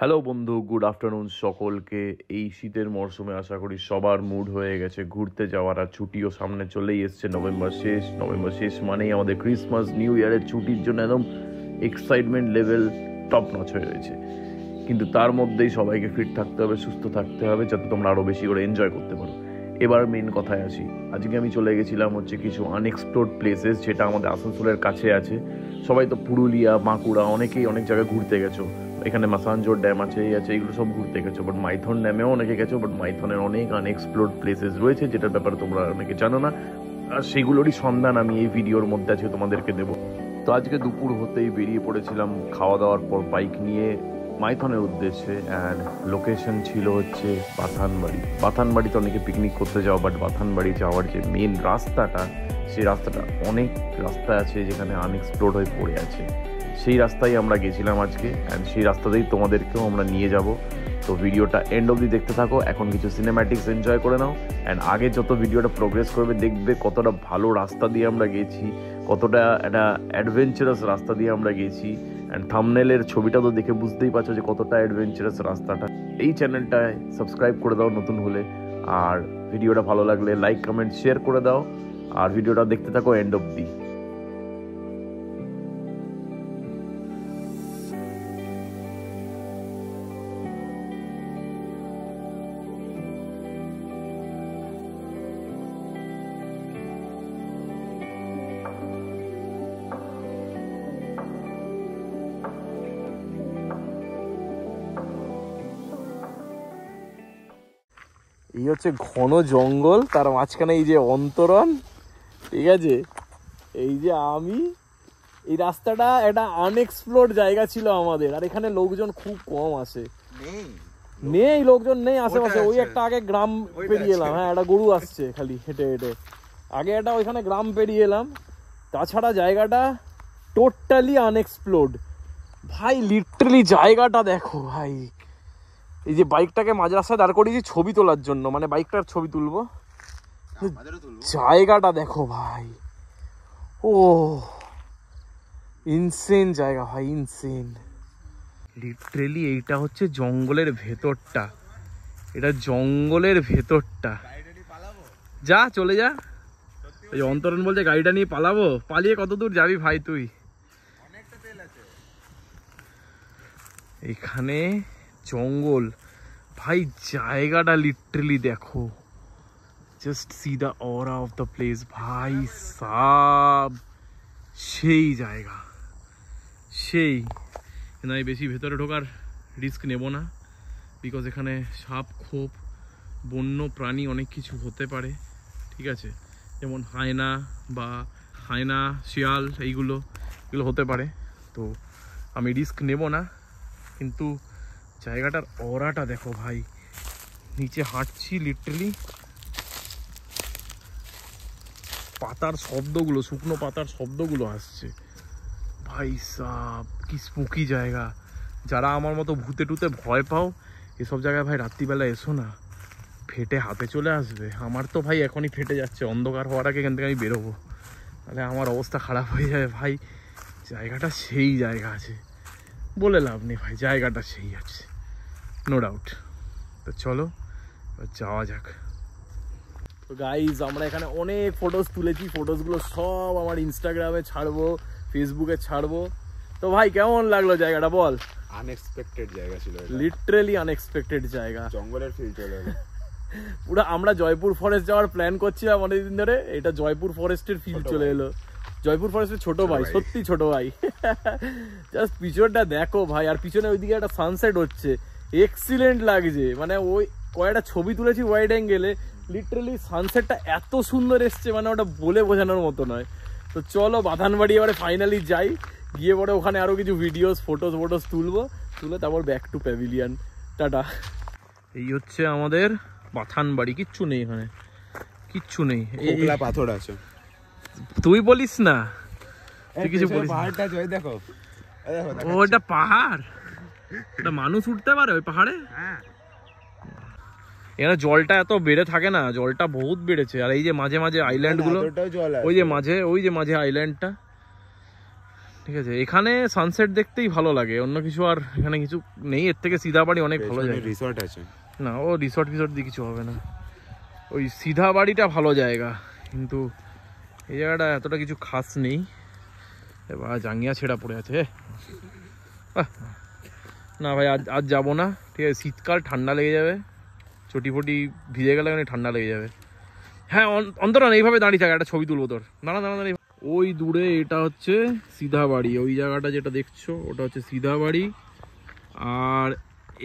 Hello বন্ধু, good afternoon সকলকে। এই শীতের মরশুমে আশা করি সবার মুড হয়ে গেছে ঘুরতে যাওয়ার, আর ছুটিও সামনে চলেই এসছে। নভেম্বর শেষ মানেই আমাদের ক্রিসমাস নিউ ইয়ারের ছুটির জন্য একদম এক্সাইটমেন্ট লেভেল টপ নচ হয়ে রয়েছে। কিন্তু তার মধ্যেই সবাইকে ফিট থাকতে হবে, সুস্থ থাকতে হবে, যাতে তোমরা আরও বেশি করে এনজয় করতে পারো। এবার মেন কথায় আসি। আজকে আমি চলে গেছিলাম কিছু আনএক্সপ্লোর্ড প্লেসেস, যেটা আমাদের আসানসোলের কাছে আছে। সবাই তো পুরুলিয়া, বাঁকুড়া, অনেকেই অনেক জায়গায় ঘুরতে গেছো। এখানে মাসানজোর ড্যাম আছে, এইগুলো সব ঘুরতে গেছো। বাট মাইথন ড্যামেও অনেকে গেছো, বাট মাইথনের অনেক আনএক্সপ্লোর্ড প্লেসেস রয়েছে, যেটার ব্যাপারে তোমরা অনেকে জানো না। আর সেগুলোরই সন্ধান আমি এই ভিডিওর মধ্যে আজকে তোমাদেরকে দেবো। তো আজকে দুপুর হতেই বেরিয়ে পড়েছিলাম খাওয়া দাওয়ার পর বাইক নিয়ে মাইথনের উদ্দেশ্যে। অ্যান্ড লোকেশন ছিল বাথানবাড়িতে অনেকে পিকনিক করতে যাও, বাট বাথানবাড়ি যাওয়ার যে মেন রাস্তাটা, সেই রাস্তাটা অনেক রাস্তা আছে যেখানে আনএক্সপ্লোর্ড হয়ে পড়ে আছে। সেই রাস্তায় আমরা গেছিলাম আজকে, অ্যান্ড সেই রাস্তাতেই তোমাদেরকেও আমরা নিয়ে যাব। তো ভিডিওটা এন্ড অবধি দেখতে থাকো। এখন কিছু সিনেম্যাটিক্স এনজয় করে নাও, অ্যান্ড আগে যত ভিডিওটা প্রোগ্রেস করবে দেখবে কতটা ভালো রাস্তা দিয়ে আমরা গেছি, কতটা একটা অ্যাডভেঞ্চারাস রাস্তা দিয়ে আমরা গেছি। অ্যান্ড থাম্বনেলের ছবিটা তো দেখে বুঝতেই পারছো যে কতটা অ্যাডভেঞ্চারাস রাস্তাটা। এই চ্যানেলটায় সাবস্ক্রাইব করে দাও নতুন হলে, আর ভিডিওটা ভালো লাগলে লাইক কমেন্ট শেয়ার করে দাও, আর ভিডিওটা দেখতে থাকো এন্ড অবধি। এই হচ্ছে ঘন জঙ্গল, তার মাঝখানে এই যে অন্তরণ, ঠিক আছে। এই যে এই রাস্তাটা একটা আনএক্সপ্লোর্ড জায়গা ছিল আমাদের, আর এখানে লোকজন খুব কম আসে। লোকজন নেই আশেপাশে। ওই একটা আগে গ্রাম পেরিয়ে এলাম, হ্যাঁ, একটা গরু আসছে খালি হেঁটে হেঁটে। আগে একটা ওইখানে গ্রাম পেরিয়ে এলাম। তাছাড়া জায়গাটা টোটালি আনএক্সপ্লোর্ড ভাই। লিটারালি জায়গাটা দেখো ভাই। এই যে বাইকটাকে মাঝ রাস্তায় দাঁড় করিয়েছি ছবি তোলার জন্য, মানে বাইকটার ছবি তুলবো। জায়গাটা দেখো ভাই, ও ইনসেন জায়গা ভাই, ইনসেন। লিটারালি এইটা হচ্ছে জঙ্গলের ভেতরটা, এটা জঙ্গলের ভেতরটা। যা চলে যা। এই অন্তরণ বলছে গাড়িটা নিয়ে পালাবো। পালিয়ে কত দূর যাবি ভাই তুই? এখানে জঙ্গল ভাই, জায়গাটা লিটারালি দেখো। Just see the aura of the place ভাই সাব। সেই জায়গা, সেই। আমি বেশি ভেতরে ঢোকার রিস্ক নেব না, বিকজ এখানে সাপ খোপ বন্য প্রাণী অনেক কিছু হতে পারে, ঠিক আছে। যেমন হায়না শিয়াল এগুলো হতে পারে। তো আমি রিস্ক নেব না, কিন্তু জায়গাটার অরাটা দেখো ভাই। নিচে হাঁটছি, লিটারালি পাতার শব্দগুলো, শুকনো পাতার শব্দগুলো আসছে ভাই সাব। কি স্পুকি জায়গা। যারা আমার মতো ভূতে টুতে ভয় পাও, এসব জায়গায় ভাই রাত্রিবেলা এসো না, ফেটে হাতে চলে আসবে। আমার তো ভাই এখনই ফেটে যাচ্ছে, অন্ধকার হওয়ার আগে এখান থেকে আমি বেরোবো, তাহলে আমার অবস্থা খারাপ হয়ে যাবে ভাই। জায়গাটা সেই জায়গা আছে, বলে লাভ নেই ভাই, জায়গাটা সেই আছে, নো ডাউট। তো চলো যাওয়া যাক। তো গাইজ, আমরা এখানে অনেক ফটোস তুলেছি। ফটোসগুলো সব আমার ইনস্টাগ্রামে ছাড়বো, ফেসবুকে ছাড়বো। তো ভাই কেমন লাগলো জায়গাটা বল? আনএক্সপেক্টেড জায়গা ছিল, লিটারালি আনএক্সপেক্টেড জায়গা। জঙ্গলের ফিল চলে এলো পুরো। আমরা জয়পুর ফরেস্ট যাওয়ার প্ল্যান করছিলাম অনেকদিন ধরে, এটা জয়পুর ফরেস্টের ফিল চলে এলো। জয়পুর ফরেস্টের ছোট ভাই, সত্যি ছোট ভাই। জাস্ট পিছনটা দেখো ভাই, আর পিছনে ওইদিকে একটা সানসেট হচ্ছে, এক্সিলেন্ট লাগছে। মানে ওই কয়েকটা ছবি তুলেছি ওয়াইড অ্যাঙ্গেলে, লিটারালি সানসেটটা এত সুন্দর এসছে, মানে ওটা বলে বোঝানোর মতো নয়। তো চলো বাথানবাড়ি এবারে ফাইনালি যাই, গিয়ে পরে ওখানে আরো কিছু ভিডিওস ফটোস তুলবো, তুলে তারপর ব্যাক টু প্যাভিলিয়ন। টাটা। এই হচ্ছে আমাদের বাথানবাড়ি। কিচ্ছু নেই এখানে, কিচ্ছু নেই। পাথর আছে, তুই বলিস না, তুই কিছু বলিস। পাহাড়টা দেখো, ওটা পাহাড়, ওটা মানুষ উঠতে পারে ওই পাহাড়ে? হ্যাঁ। এখানে জলটা এত বেড়ে থাকে না, জলটা বহুত বেড়েছে। আর এই যে মাঝে মাঝে আইল্যান্ড গুলো, ওই যে মাঝে আইল্যান্ডটা, ঠিক আছে, এখানে সানসেট দেখতেই ভালো লাগে, অন্য কিছু আর এখানে কিছু নেই। এর থেকে সিধাবাড়ি অনেক ভালো জায়গা। রিসর্ট আছে না, ও রিসর্ট দিয়ে কিছু হবে না, ওই সিধাবাড়িটা ভালো জায়গা, কিন্তু এই জায়গাটা এতটা কিছু খাস নেই। এবার জাঙ্গিয়া ছেঁড়া পড়ে আছে। না ভাই, আজ যাবো না, ঠিক আছে। শীতকাল, ঠান্ডা লেগে যাবে, চটি ফটি ভিজে গেলে ঠান্ডা লেগে যাবে। হ্যাঁ, অন্তরা এইভাবে দাঁড়িয়ে থাকে, একটা ছবি তুলবো তোর। দাঁড়া। ওই দূরে এটা হচ্ছে সিধাবাড়ি, ওই জায়গাটা যেটা দেখছো ওটা হচ্ছে সিধাবাড়ি। আর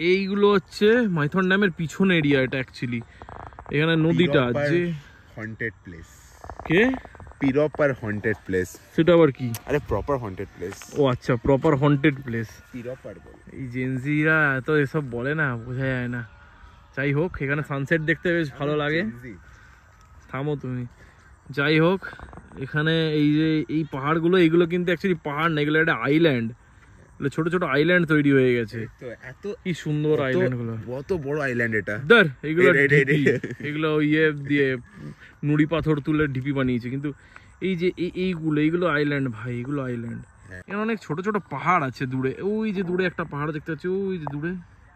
এইগুলো হচ্ছে মাইথন ড্যামের পিছন এরিয়া। এটা অ্যাকচুয়ালি এখানে নদীটা যে হন্টেড প্লেস। কে পিরপার হন্টেড প্লেস? সেটা আবার কি? আরে প্রপার হন্টেড প্লেস। ও আচ্ছা, প্রপার হন্টেড প্লেস। পিরপার বলে এই জেনজিরা এত এসব বলে না, বোঝা যায় না। যাই হোক, এখানে সানসেট দেখতে বেশ ভালো লাগে। থামো তুমি। যাই হোক, এখানে এই যে এই পাহাড়গুলো, এইগুলো কিন্তু অ্যাকচুয়ালি পাহাড় না, এগুলো একটা আইল্যান্ড। ছোট ছোট আইল্যান্ড তৈরি হয়ে গেছে। তো এত কি সুন্দর আইল্যান্ড গুলো, কত বড় আইল্যান্ড এটা। এগুলো ইয়ে দিয়ে নুড়ি পাথর তুলে ঢিপি বানিয়েছে, কিন্তু এই যে এইগুলো আইল্যান্ড ভাই, এগুলো আইল্যান্ড। এখানে অনেক ছোট ছোট পাহাড় আছে দূরে। ওই যে দূরে একটা পাহাড় দেখতে পাচ্ছি, ওই যে দূরে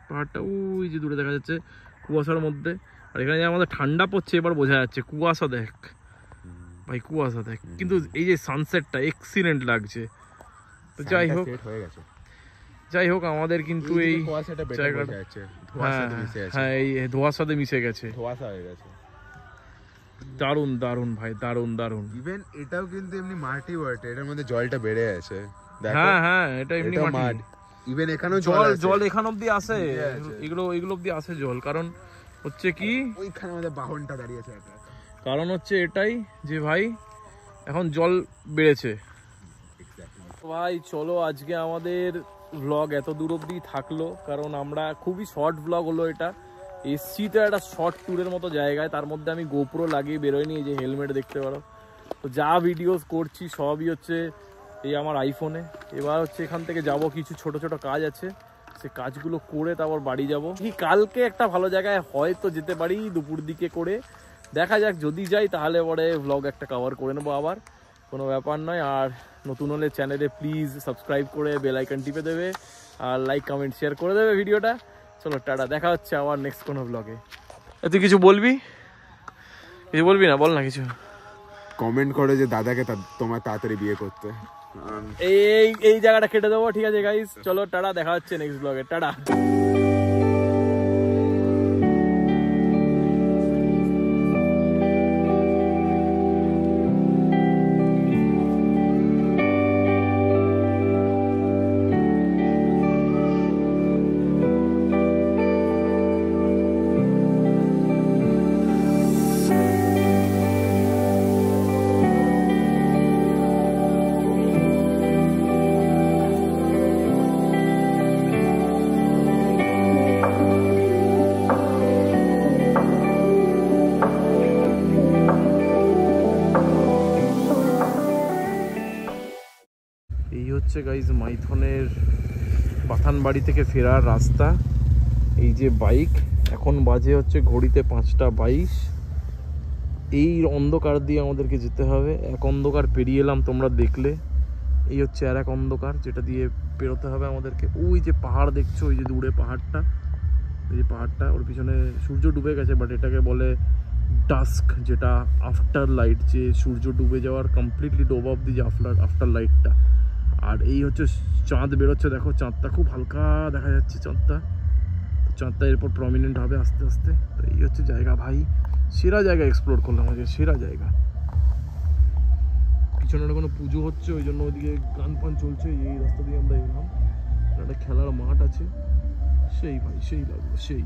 পাহাড়টা, ওই যে দূরে দেখা যাচ্ছে কুয়াশার মধ্যে। আর এখানে যে আমাদের ঠান্ডা পড়ছে এবার বোঝা যাচ্ছে। কুয়াশা দেখ ভাই, কুয়াশা দেখ, কিন্তু এই যে সানসেটটা এক্সিলেন্ট লাগছে। তো যাই হোক আমাদের কিন্তু এই জায়গাটা, হ্যাঁ এই ধোঁয়ার সাথে মিশে গেছে, দারুন দারুন ভাই, দারুন দারুন। ইভেন এটাও কিন্তু এমনি মাটি বটে, এটার মধ্যে জলটা বেড়ে আছে। হ্যাঁ এটা এমনি মাটি। ইভেন এখানেও জল এখান অব্দি আসে, এগুলো অব্দি আসে জল। কারণ হচ্ছে কি, ওইখানে আমাদের বাহনটা দাঁড়িয়ে আছে। কারণ হচ্ছে এটাই যে ভাই এখন জল বেড়েছে। ভাই চলো, আজকে আমাদের ভ্লগ এত দূর অব্দি থাকলো, কারণ আমরা খুবই শর্ট ভ্লগ হলো এটা। এসছি তো একটা শর্ট ট্যুরের মতো জায়গায়, তার মধ্যে আমি গোপ্রো লাগিয়ে বেরোয়নি, এই যে হেলমেট দেখতে পারো। তো যা ভিডিওস করছি সবই হচ্ছে এই আমার আইফোনে। এবার হচ্ছে এখান থেকে যাব, কিছু ছোট ছোট কাজ আছে, সে কাজগুলো করে তারপর বাড়ি যাব। কি কালকে একটা ভালো জায়গায় হয়তো যেতে পারি দুপুর দিকে করে, দেখা যাক। যদি যাই তাহলে পরে ভ্লগ একটা কভার করে নেবো আবার, কোনো ব্যাপার নয়। আর নতুন হলে চ্যানেলে প্লিজ সাবস্ক্রাইব করে বেল আইকন টিপে দেবে, আর লাইক কমেন্ট শেয়ার করে দেবে ভিডিওটা। চলো টাটা, দেখা হচ্ছে আবার নেক্সট কোনো ব্লগে। তুই কিছু বলবি? কিছু বলবি না? বল না কিছু। কমেন্ট করে যে দাদাকে তোমার তাড়াতাড়ি বিয়ে করতে। এই জায়গাটা কেটে দেবো, ঠিক আছে গাইস? চলো টাটা, দেখা হচ্ছে নেক্সট ব্লগে। টাটা। গাইজ মাইথনের পাথানবাড়ি থেকে ফেরার রাস্তা। এই যে বাইক, এখন বাজে হচ্ছে ঘড়িতে 5:22। এই অন্ধকার দিয়ে আমাদেরকে যেতে হবে। এক অন্ধকার পেরিয়ে এলাম, তোমরা দেখলে। এই হচ্ছে আর এক অন্ধকার যেটা দিয়ে পেরোতে হবে আমাদেরকে। ওই যে পাহাড় দেখছো, ওই যে দূরে পাহাড়টা, ওই যে পাহাড়টা, ওর পিছনে সূর্য ডুবে গেছে, বাট এটাকে বলে ডাস্ক, যেটা আফটার লাইট, যে সূর্য ডুবে যাওয়ার কমপ্লিটলি ডোব অফ দি যে আফটার লাইটটা। আর এই হচ্ছে চাঁদ বেরোচ্ছে, দেখো চাঁদটা খুব হালকা দেখা যাচ্ছে। চাঁদটা এরপর প্রমিনেন্ট হবে আস্তে আস্তে। তো এই হচ্ছে জায়গা ভাই, সেরা জায়গা এক্সপ্লোর করলাম আজকে, সেরা জায়গা। পিছনে কোনো পুজো হচ্ছে, ওই জন্য ওইদিকে গান পান চলছে। এই রাস্তা দিয়ে আমরা এলাম, একটা খেলার মাঠ আছে, সেই ভাই সেই লাগলো, সেই।